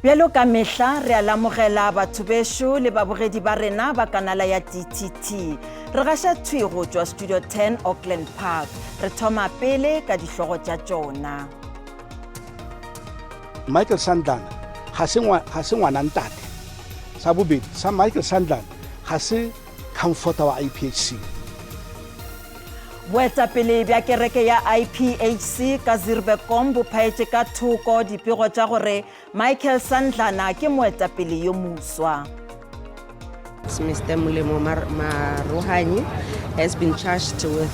Bjalo ka mehla re a lamogela batho besho le babogedi ba rena ba kanala ya DTT. Re gaša thwi go tšwa Studio 10 Auckland Park. Re thoma pele ka dihlogo tša tšona. Michael Sandlana ga se ngwana ntate. Sa bobedi sa Michael Sandlana ga se comforter wa IPHC. Boetapele bja kereke ya IPHC ka Zirbekom bo phaetše ka thoko dipego tša gore Michael Sandlana ke moetapele yo moswa. Mr. Mulemo Maruhanye has been charged with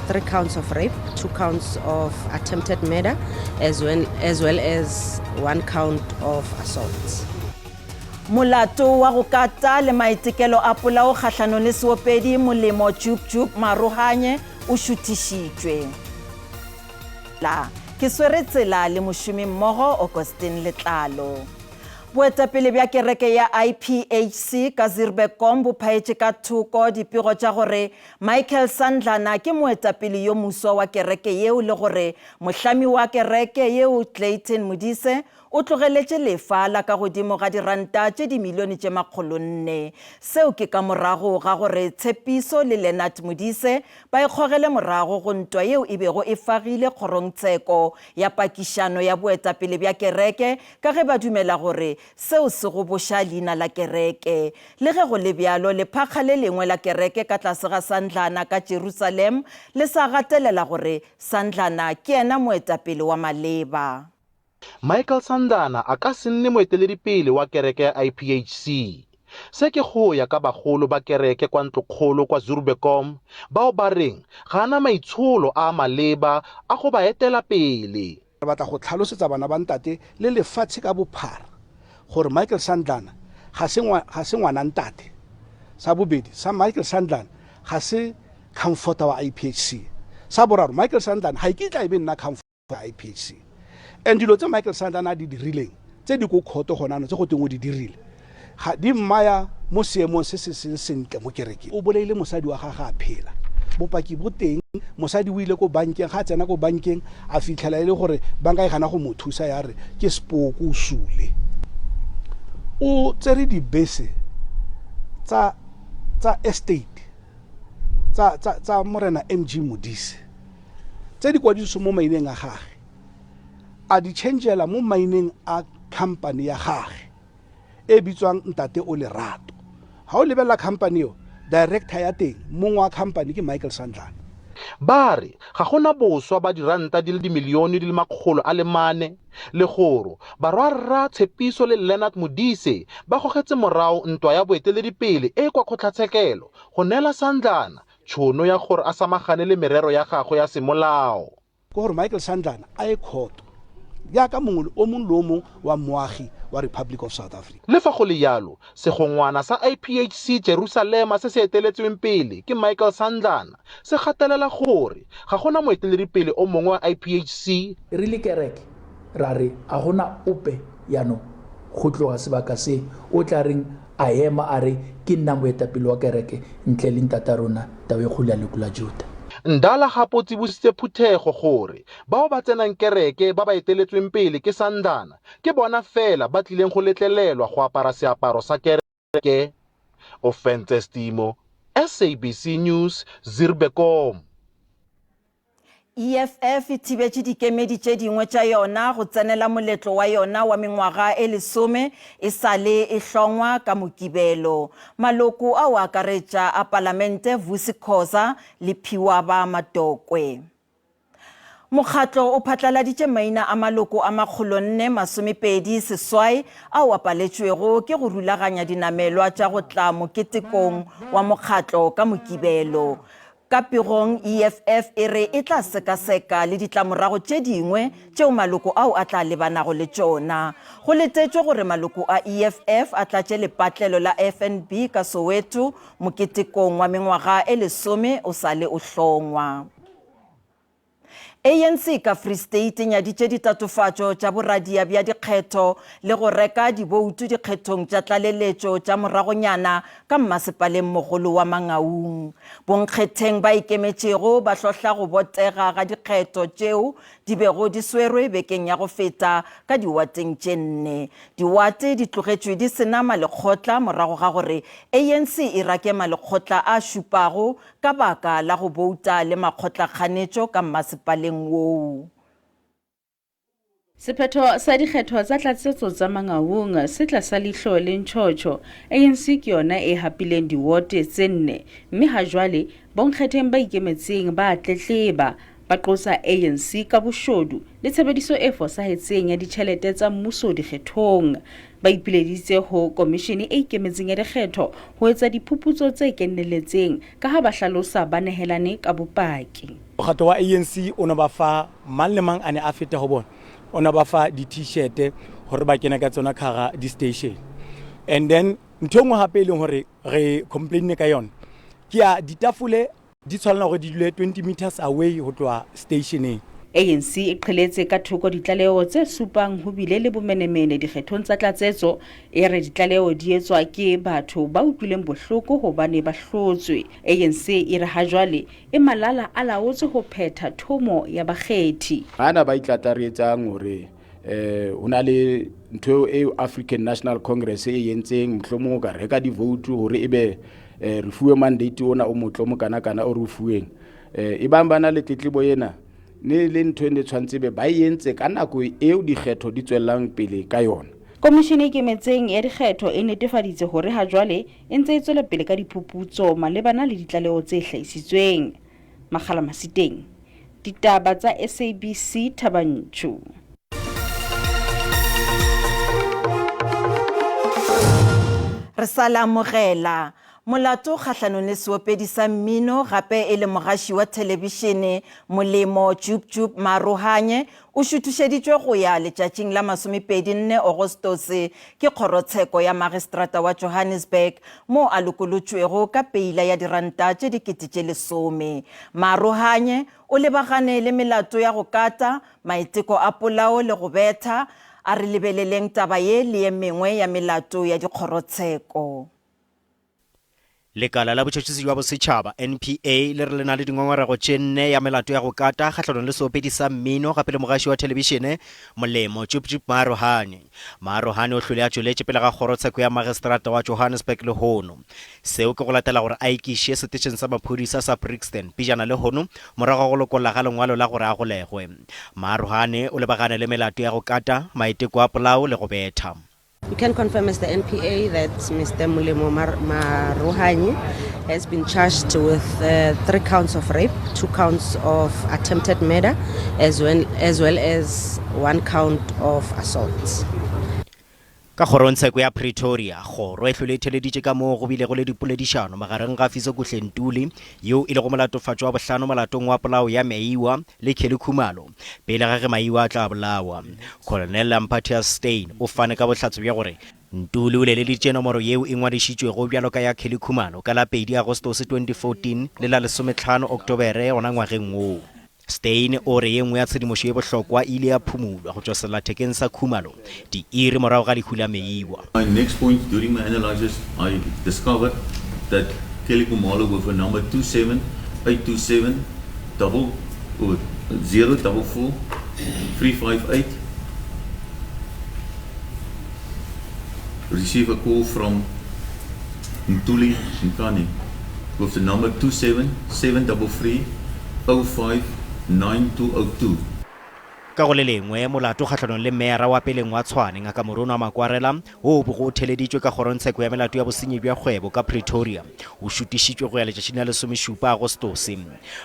3 counts of rape, 2 counts of attempted murder, as well as 1 count of assault. Molato wa go kata le maitekelo a polao kgahlano le seopedi Mulemo Maruhanye o šutišitšwe. Ke swere tsela le mošomi mmogo Augustine Letlalo. Boetapele bja kereke ya IPHC ka Zirbekom bo phaetše ka thoko dipego tša gore Michael Sandlana ke moetapele yo moswa wa kereke yeo le gore mohlami wa kereke yeo Clayton Modise o tlogeletše lefa la ka godimo ga diranta tše dimilione tše 400. Seo ke ka morago ga gore Tshepiso le Leonard Modise ba ikgogele morago go ntwa yeo e bego e fagile kgorongtsheko ya pakišano ya boetapele bja kereke ka ge ba dumela gore seo se go boša leina la kereke. Le ge go le bjalo lephakga le lengwe la kereke ka tlase ga Sandlana ka Jerusalem le sa gatelela gore Sandlana ke yena moetapele wa maleba. Michael Sandlana a ka se nne moeteledipele wa kereke ya IPHC. Se ke go ya ka bagolo ba kereke kwa ntlokgolo kwa Zirbekom bao ba reng ga ana maitsholo a maleba a go ba etela pele. Re batla go tlhalosetsa bana ba ntate le lefatshe ka bophara gore Michael Sandlana ga se ngwana ntate. Sa bobedi sa Michael Sandlana ga se comforter wa IPHC. Sa boraro Michael Sandlana ga ikitla e be nna comforter wa IPHC. And dilo tse Michael Sandlana di dirileng tse di go khoto gonano tse go teng o di dirile ga di mmaya mo seemong se sentle mo kereke. O boleile mosadi wa gagwe a phela bopaki bo teng. Mosadi o ile go bankeng ga tsena go bankeng a fitlhela ile gore banka e gana go mo thusa ya re ke spoko o sule. O tsere di bese tsa estate tsa morena MG Modise tse di kwadiso mo maineng a gagwe a di changela mo maineng a company ya gagwe e bitswang Ntate o Lerato. Ha o lebella company yo director ya teng mongwe wa company ke Michael Sandlana. Bare ga gona boswa ba diranta di le dimilione di le 400 le goro barwarra Tshepiso le Leonard Modise ba gogetse morao ntwa ya boeteledipele e kwa kgotlatshekelo go nela Sandlana tšhono ya gore a samagane le merero ya gagwe ya semolao. Go gore Michael Sandlana a e khoto ya ka mongwe o mongwe le o mongwe wa moagi wa Republic of South Africa. Le fa go le yalo segongwana sa IPHC Jerusalem se se eteletsweng pele ke Michael Sandlana se gatelela gore ga gona moeteledipele o mongwe wa IPHC. Re le kereke ra re a gona ope yano go tloga sebaka se o tla reng a ema a re ke nna moetapele wa kereke ntle le ntata rona tawe kgula le kula Juda. Ndala gapo tsibusitse phuthego gore bao ba tsenang kereke ba ba eteletsweng pele ke Sandlana ke bona fela ba tlileng go letlelelwa go apara seaparo sa kereke. Offense Stimo, SABC News, Zirbekom. EFF e thibetše dikemedi tše dingwe tša yona go tsenela moletlo wa yona wa mengwaga e 10 e sale e hlongwa ka Mokibelo. Maloko a o akaretša a Palamente Vusikhoza le Phiwa ba Matokwe. Mokgatlo o phatlaladitše maina a maloko a 428 ao a paletšwego ke go rulaganya dinamelwa tša go tla moketekong wa mokgatlo ka Mokibelo. Ka pegong EFF e re e tla sekaseka le ditlamorago tše dingwe tšeo maloko ao a tla lebanago le tšona. Go letetšwe gore maloko a EFF a tlatše lepatlelo la FNB ka Soweto moketekong wa mengwaga e 10 o sale o hlongwa. ANC ka Free State nyaditše ditatofatšo tša boradia bja dikgetho le go reka diboutu dikgethong tša tlaleletšo tša moragonyana ka mmasepaleng mogolo wa Mangaung. Bonkgetheng ba ikemetšego ba hlohla go botega ga dikgetho tšeo di bego di swerwe bekeng ya go feta ka diwateng tše 4. Diwate di tlogetšwe di sena malekgotla morago ga gore ANC e rake malekgotla a šupago ka baka la go bouta le makgotlakganetšo ka mmasepaleng woo. Sephetho sa dikgetho tsa tlatsetso tsa Mangaung se tlasa leihlo le ntšhotšho. ANC ke yona e hapileng diwote tse 4, mme ha jwale bonkgetheng ba ikemetseng ba tletleba ba qosa ANC ka boshodu le tshebediso e fosahetseng ya ditjhelete tsa mmuso dikgethong. Ba ipileditse ho komishene e ikemetseng ya dikgetho ho etsa diphuputso tse kenelletseng ka ha ba hlalosa ba nehelane ka bopaki. Mokgatlo wa ANC o ne ba fa mang le mang a ne a feta ho bona, o ne ba fa di-t-shirt hore ba kena ka tsona khara di-station. And then ntho engwe hape e leng hore re complain ka yona ke ya ditafole di tshwanela hore di dule 20 meters away ho tloha stationeng. ANC e qheletse ka thoko ditlaleho tse supang ho bile le bomenemene dikgethong tsa tlatsetso, e re ditlaleho di etswa ke batho ba utlwileng bohloko hobane ba hlotswe. ANC e re ha jwale e malala a laotse ho phetha thomo ya bakgethi. Bana ba itlataretsang hore hona le ntho e African National Congress e yentseng mohlomong ka reka di vote hore ebe re fuwe mandate ona o motlomo kana o re fuweng. E bana le tletlebo yena ne le ntho ne tshwantse be ba yentse ka nako eo dikgetho di tswellang pele ka yona. Komishene e kemetseng ya dikgetho e netefaditse hore ha jwale e ntse e tswela pele ka diphuputso malebana le ditlaleho tse hlahisitsweng. Makgala Masiteng, ditaba tsa SABC Thabanchu. Re salamogela molato kgahlanong le seopedi sa mmino gape e le mogaši wa telebishene Molemo Jub Marohanye o šuthušeditšwe go ya letšatšing la 24 Agostose ke kgorotsheko ya magistrata wa Johannesburg mo a lokolotšwego ka peila ya diranta tše 10,000. Marohanye o lebagane le melato ya go kata, maiteko a polao le go betha. A re lebeleleng taba ye le ye mengwe ya melato ya dikgorotsheko. Lekala la botšhotšhisi jwa bosetšhaba NPA le re le na le dingongorego tše 4 ya melato ya go kata kgahlanong le seopedi sa mmino gape le mogaši wa telebishene Molemo Jub Marohanye. Marohanye o hlole a tšweletše pele ga kgorotsheko ya magistrata wa Johannesburg le hono. Seo ke go latela gore a ikiše setešeng sa maphodisa sa Brixton pejana le hono morago go lokolla ga lengwalo la gore a golegwe. Marohanye o lebagane le melato ya go kata, maiteko a polao le go betha. We can confirm as the NPA that Mr. Mulemo Marohanye has been charged with 3 counts of rape, 2 counts of attempted murder, as well as 1 count of assault. Ka kgorotsheko ya Pretoria, kgoro e hlole theleditše ka moo go bile go le dipoledišano magareng ga Fiso Kuhlentuli yeo e le go molatofatšo wa bohlano molatong wa polao ya Meiwa le Kelly Khumalo pele ga ge Meiwa a tla bolawa. Colonel Lampatius Steyn o fane ka bohlatso bja gore Ntuli o leleditše nomoro yeo e ngwadišitšwego bjalo ka ya Kelly Khumalo ka la 2 Agostose 2014 le la 15 Oktobere gona ngwageng woo. Steyn o re ye nngwe ya tshedimošo ye bohlokwa ile ya phumulwa go tšwa sellathekeng sa Khumalo di iri morago ga lehu la Meiwa. My next point, during my analysis, I discovered that Kelly Khumalo with a number 27827 044 358 received a call from Ntuli Nkani with the number 27733 05 9202. Ka go le lengwe molato kgahlanong le mera wa peleng wa Tshwane ngaka Morono wa Makwarela o bo go theleditšwe ka kgorotsheko ya melato ya bosenyi bja kgwebo ka Pretoria o šutišitšwe go ya letšatšing la 17 Agostose.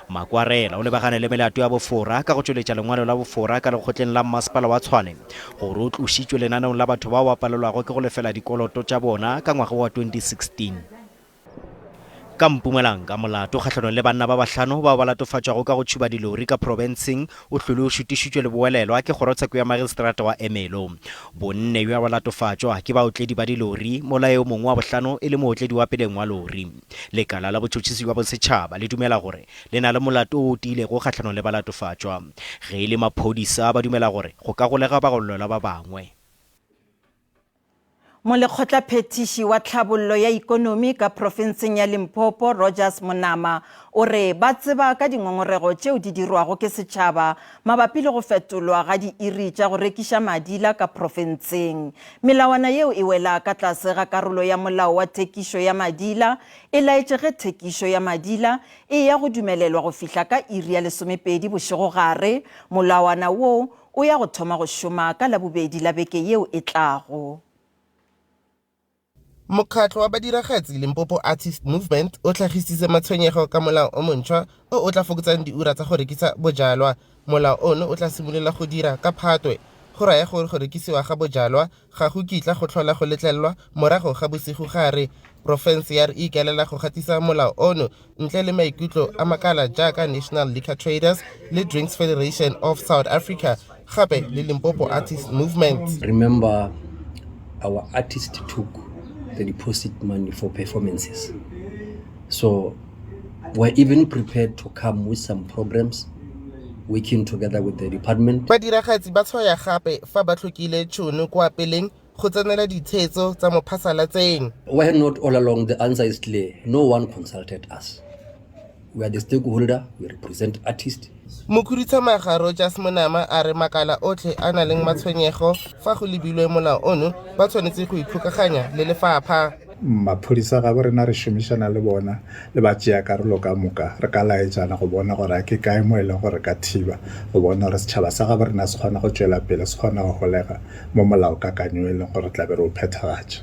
Makwarela o lebagane le melato ya bofora ka go tšweletša lengwalo la bofora ka lekgotleng la masepala wa Tshwane gore o tlošitšwe lenaneong la batho bao ba palelwago ke go lefela dikoloto tša bona ka ngwaga wa 2016. ka Mpumalanga molato kgatlhanong le banna ba bahlano ba ba latofatšwago ka go tšhuba dilori ka provinceng o hlole o šutišitšwe le boelelwa ke kgorotsheko ya magistrata wa Emelo. Bonne bja ba latofatšwa ke baotledi ba dilori mola yo mongwe wa bohlano e le mootledi wa peleng wa lori. Lekala la botšhotšhisi wa bosetšhaba le dumela gore le na le molato o tiilego kgatlhanong le ba latofatšwa. Ge e le maphodisa ba dumela gore go ka golega bagolelwa ba bangwe. Molekgotla phetiši wa tlhabollo ya ikonomi ka profenseng ya Limpopo Rogers Monama o re ba tseba ka dingongorego tšeo di dirwago ke setšhaba mabapi le go fetolwa ga diiri tša go rekiša madila ka profenseng. Melawana yeo e wela ka tlase ga karolo ya molao wa thekišo ya madila e laetše ge thekišo ya madila e ya go dumelelwa go fihla ka iri ya 12 bošego gare. Molawana woo o ya go thoma go šoma ka Labobedi la beke yeo e tlago. Mokgatlo wa badiragatsi Limpopo Artist Movement o tlhagisitse matshwenyego ka molao o montšhwa o tla fokotsang diura tsa go rekisa bojalwa. Molao ono o tla simolola go dira ka Phatwe, go raya gore go rekisiwa ga bojalwa ga go kitla go tlhola go letlelwa morago ga bosigo gare. Profense ya re ikaelela go gatisa molao ono ntle le maikutlo a makala jaaka National Liquor Traders le Drinks Federation of South Africa gape le Limpopo Artist Movement. Remember, our artists took the deposit money for performances. So we're even prepared to come with some programs working together with the department. Badiragatsi ba tshoya gape fa ba tlhokile tšhono kwa peleng go tsenela ditshetso tsa mophasalatseng. Why not all along? The answer is clear. No one consulted us. We are the stakeholder, we represent artists. Mokhuduthamaga Rogers Monama a re makala otlhe a na leng matshwenyego fa go lebilwe molao ono ba tshwanetse go ikgokaganya le lefapha. Maphodisa ga borena re šomišana le bona le ba tšea karolo ka moka re ka laetšana go bona gore ke kae mo e leng gore ka thiba go bona gore setšhaba sa ga borena se kgona go tšwela pele se kgona go golega mo molaokakanyo e leng gore tla be re o phethagatša.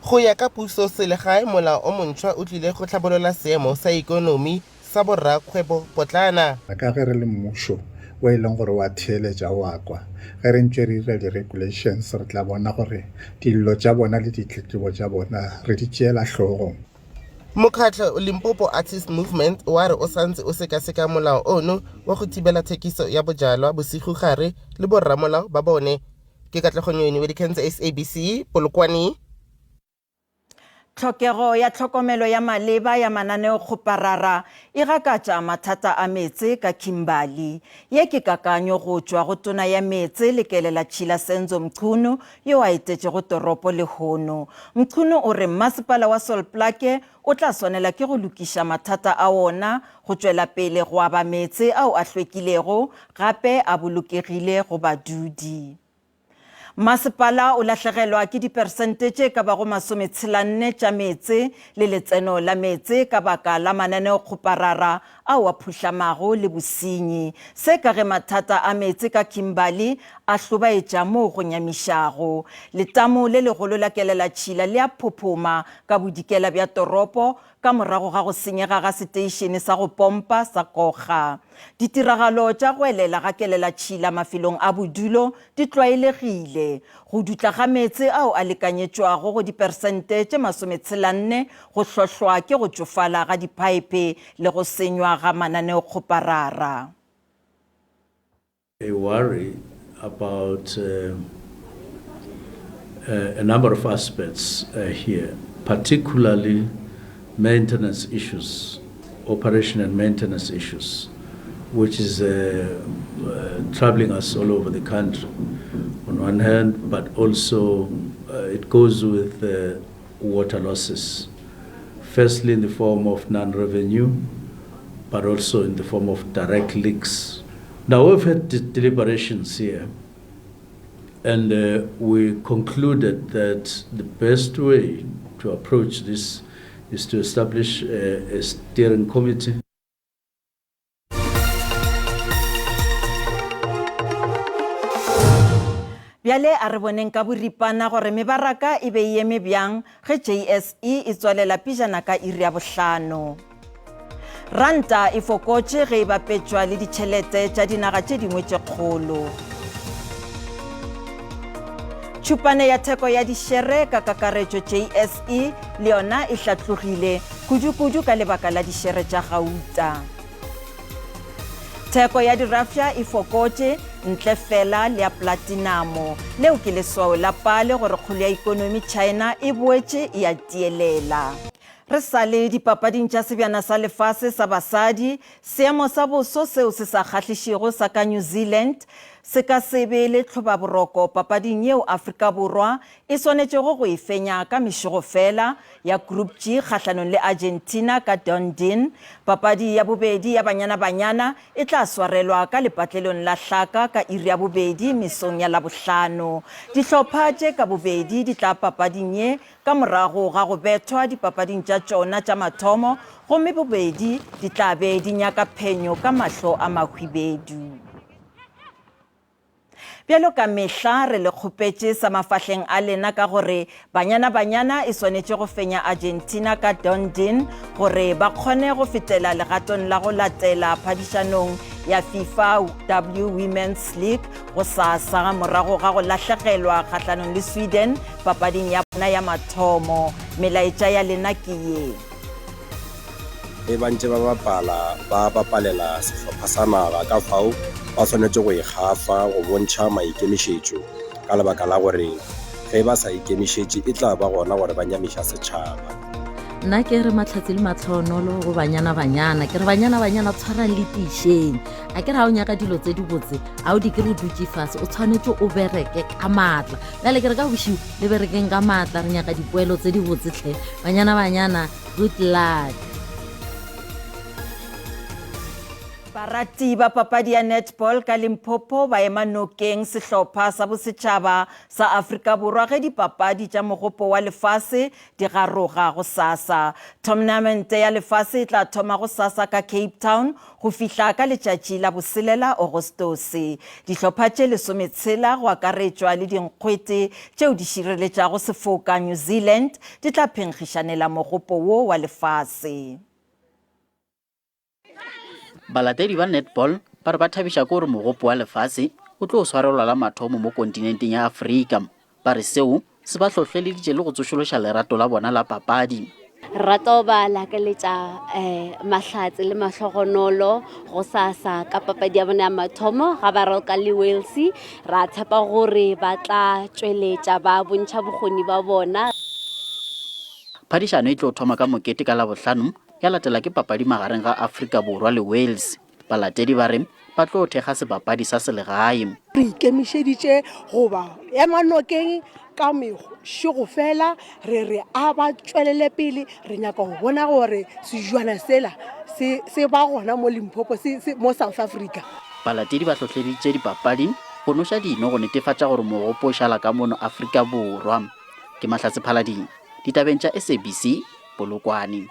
Go ya ka puso selegae molao o montšhwa o tlile go tlhabolola seemo sa ikonomi sa borrakgwebo potlana. Ka ge re le mmušo o e leng gore wa theeletša wa kwa ge re ntse re dira di-regulations re tla bona gore dillo tša bona le ditletlebo tša bona re di tšeela hlogong. Mokgatlo Limpopo Artist Movement wa re o santse o sekaseka molao ono wa go thibela thekiso ya bojalwa bosigo gare le borramolao ba bone. Ke Katlego wa dikense SABC Polokwane. Tlhokego ya tlhokomelo ya maleba ya mananeo kgoparara e gakatša mathata a metse ka Kimberley. Ye ke kakanyo go tšwa go tona ya metse Lekelela Tšhila Senzo Mchunu yo a etetšego toropo Lehono. Mchunu o re masepala wa Solplaatje o tla swanela ke go lokiša mathata a ona go tšwela pele go aba metse ao a hlwekilego gape a bolokegile go badudi. Masepala o lahlegelwa ke dipersente tše ka bago 60 tša metse le letseno la metse ka baka la mananeo kgoparara ao a phuhlamago le bosenyi. Se ka ge mathata a metse ka Kimberley a hlobaetša mo go nyamišago. Letamo le legolo la Kelela Tšhila le a phophoma ka bodikela bja toropo ka morago ga go senyega ga seteišene sa go pompa sa Koga. Ditiragalo tša go elela ga Kelela Tšhila mafelong a bodulo di tlwaelegile. Go dutla ga metse ao a lekanyetšwago go dipersente tše 60 go hlohlwa ke go tšofala ga diphaepe le go senywa ga mananeo kgoparara. A worry about a number of aspects here, particularly maintenance issues, operation and maintenance issues, which is troubling us all over the country on one hand, but also it goes with water losses, firstly in the form of non-revenue, but also in the form of direct leaks. Now we've had deliberations here, and we concluded that the best way to approach this is to establish a steering committee. Bjale a re boneng ka boripana gore mebaraka e be eme bjang ge JSE e tswalela pijana ka iri ya 5. Ranta e fokotše ge e bapetšwa le ditšhelete tša dinaga tše dingwe tše kgolo. Tšhupane ya theko ya dišere ka kakaretšo JSE le yona e hlatlogile kudu ka lebaka la dishere tša gauta. Theko ya dirafia e fokotše ntle fela le ya platinamo leo ke leswao la pale gore kgolo ya ikonomi China e boetše e a tielela. Re sale dipapading tša sebjana sa lefase sa basadi, seemo sa boso seo se sa kgahlišego sa ka New Zealand se ka sebe le tlhobaboroko papading yeo Afrika Borwa e swanetšego go e fenya ka mešogo fela ya Group G kgahlanong le Argentina ka Dunedin. Papadi ya bobedi ya banyana e tla swarelwa ka lepatlelong la Hlaka ka iri ya bobedi mesong ya Labohlano. Dihlopha tše ka bobedi di tla papading ye ka morago ga go bethwa dipapading tša tšona tša mathomo, gomme bobedi di tla be di nyaka phenyo ka mahlo a mahwibedu. Bjalo ka mehla re le kgopetše sa mafahleng a lena ka gore banyana e swanetše go fenya Argentina ka Dunedin gore ba kgone go fetela legatong la go latela phadišanong ya FIFA W Women's League go sasa morago ga go lahlegelwa kgahlanong le Sweden papading ya bona ya mathomo. Melaetša ya lena ke ye. E bantse ba bapalela sehlopha sa naga ka fao ba tshwanetse go ikgafa go bontšha maikemišetšo ka lebaka la gore ge ba sa ikemišetše e tla ba gona gore ba nyamiša setšhaba. Nna ke re matlhatsi le matlhonolo go banyana ke re banyana tshwarang le tišeng a ke re ga o nyaka dilo tse di botse a o di ke re dutse fase o tshwanetse o bereke ka maatla bjale ke re ka bošiu le berekeng ka maatla re nyaka dipoelo tse di botsetlhe banyana good luck. Barati ba papadi ya netball ka Limpopo ba ema nokeng sehlopha sa bosetšhaba sa Afrika Borwa ge dipapadi tša mogopo wa lefase di garoga go sasa. Tournament ya lefase e tla thoma go sasa ka Cape Town go fihla ka letšatši la boselela Agostose. Dihlopha tše 16 go akaretšwa le dinkgwete tšeo di šireletšago sefoka New Zealand di tla phenkgišanela mogopo wo wa lefase. Balatedi ba netball ba re ba thabiša ke gore mogopo wa lefase o tlo o swarelwa la mathomo mo kontinenteng ya Afrika. Ba re seo se ba hlohleleditše le go tsošološa lerato la bona la papadi. Rato ba lakaletša mahlatse le mahlogonolo go sasa ka papadi ya bona ya mathomo ga ba roka le Wales ra tshepa gore ba tla tšweletša ba bontšha bokgoni ba bona. Phadišano e tlo thoma ka mokete ka Labohlano ya latela ke papadi magareng ga Afrika Borwa le Wales. Balatedi ba re ba tlo thekga sebapadi sa selegae. Re ikemišeditše goba ema nokeng ka mešogo fela re a ba tšwelele pele re nyaka go bona gore sejwana sela se ba gona mo Limpopo mo South Africa. Balatedi ba hlohleditše dipapadi go noša dino go netefatša gore mogopo o šala ka mono Afrika Borwa. Ke Mahlatse Phalading, ditabeng tša SABC Polokwane.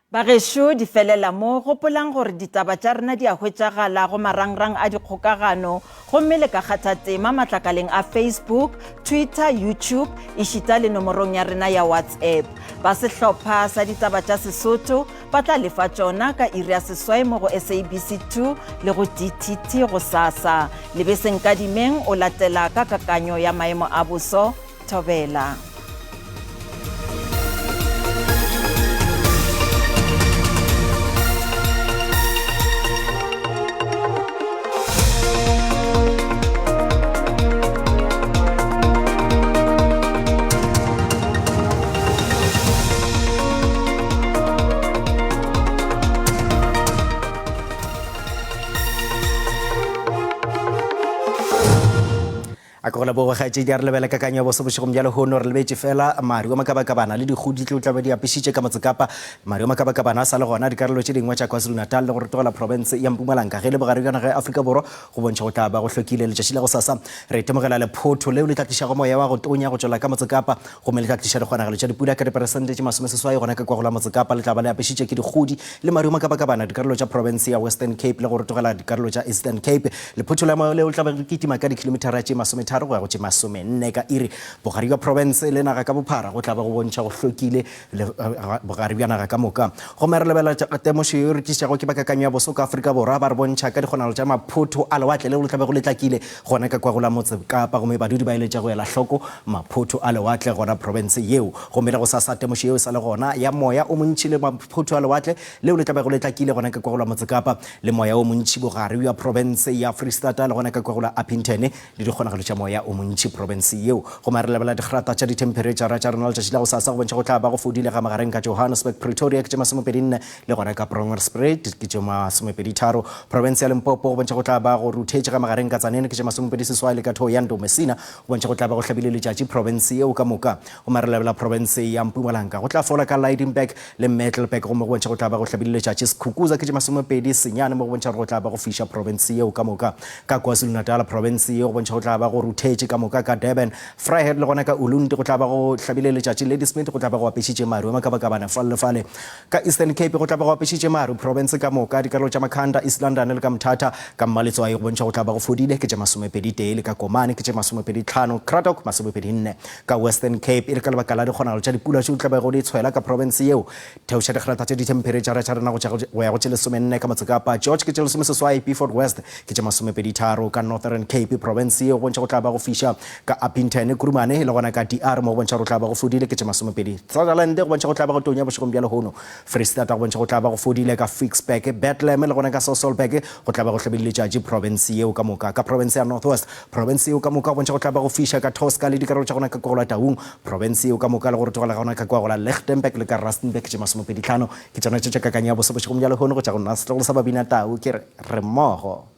Bagešo di felela mo gopolang gore ditaba tša rena di a hwetšagala go marangrang a dikgokagano gomme le ka kgathatema matlakaleng a Facebook, Twitter, YouTube e šita le nomorong ya rena ya WhatsApp. Ba sehlopha sa ditaba tša Sesotho ba tla lefa tšona ka iri ya seswai mo go SABC 2 le go DTT go sasa. Lebeseng kadimeng o latela ka kakanyo ya maemo a boso. Thobela. a go la bo ga tše di a re lebela ka kanyo boso bošego mjalo hono re lebetse fela Mario Makabakabana le digodi tlo tla be di apišitše ka Motsekapa. Mario Makabakabana a sa le gona dikarolo tše dingwe tša KwaZulu Natal le gore togela province ya Mpumalanga ge le bogare kana ge Afrika Borwa go bontšha go tla ba go hlokile letšatši la go sasa re temogela lephoto leo le tla tlišago moya wa go tonya go tšwela ka Motsekapa gomme le tla tliša dikgonagalo tša dipula ka diperesente tše 30 gona ka kwa go la Motsekapa le tla ba le apišitše ke digodi le Mario Makabakabana dikarolo tša province ya Western Cape le gore togela dikarolo tša Eastern Cape. Lephoto la moya leo tla ba re kitima ka dikilometara tše 30 go ya go tse 40 ka iri bogare bja province le naga ka bophara go tla ba go bontšha go hlokile bogare bja naga ka moka go mere lebela temošo yo rekišago ke bakakanyo ya boso ka Afrika Borwa ba re bontšha ka dikgonagalo tša maphutho a lewatle le go tlabe go letlakile gona ka kwa go la motse Kapa gomme badudi ba eletša go ela hloko maphutho a lewatle gona province yeo gomme le go sasa temošo yeo sa le gona ya moya o montši le maphutho a lewatle leo le tlabe go letlakile gona ka kwa go la motse Kapa le moya o montši bogare bja province ya Freestata le gona ka kwa go la Upington le dikgonagalo tša moya o montši province yeo go mare lebela digrata tša ditemperature tša rena letšatši la go sasa go bontšha go tla ba go fodile ga magareng ka Johannesburg Pretoria ke tše 24 le gona ka Brownsville ke tše 23 province ya Limpopo go bontšha go tla ba go ruthetše ga magareng ka Tzaneen ke tše 26 le ka Thohoyandou Messina go bontšha go tla ba go hlabile letšatši province yeo ka moka go mare lebela province ya Mpumalanga go tla fola ka Lydenburg le Middelburg go mo go bontšha go tla ba go hlabile letšatši Skukuza ke tše 20 senyane mo go bontšha go tla ba go fiša province yeo ka moka ka KwaZulu-Natal province yeo go bontšha go tla ba go ruthetše ka moka ka Durban Vryheid le gona ka Ulundi go tla ba go hlabile letšatši Ladysmith go tla ba go apešitše maru makabakabana fale ka Eastern Cape go tla ba go apešitše maru province ka moka dikarolo tša Makhanda East London le ka Mthatha ka Mmaletswai go bontšha go tla ba go fodile ke tše 21 ka Komane ke tše 25 Cradock 24 ka Western Cape e le ka lebaka la dikgonagalo tša dipula tšeo tla ba go di tshwela ka province yeo theoša digrata tše ditemperature tša rena go ya go tše 14 ka Motse Kapa George ke tše 16 Beaufort West ke tše 23 ka Northern Cape province yeo go bontšha go tla ba go fiša ka Upington Kurumane le gona ka DR mo go bontšha go tla ba go fodile ke tše 20 Sutherland go bontšha go tla ba go tonya bošegong bja lehono Freestata go bontšha go tla ba go fodile ka Fixburg Bethlehem le gona ka Sasolburg go tla ba go hlabile letšatši province yeo ka moka ka province ya Northwest province yeo ka moka go bontšha go tla ba go fiša ka Tosca le dikarolo tša gona ka Kogola Taung province yeo ka moka le gore togela gona ka kwa go la Lichtenburg le ka Rustenburg ke tše 25 ke tšona tše tša kakanyo ya bošegong bja lehono go tša go nna setlogolo sa Babina Tau ke re mmogo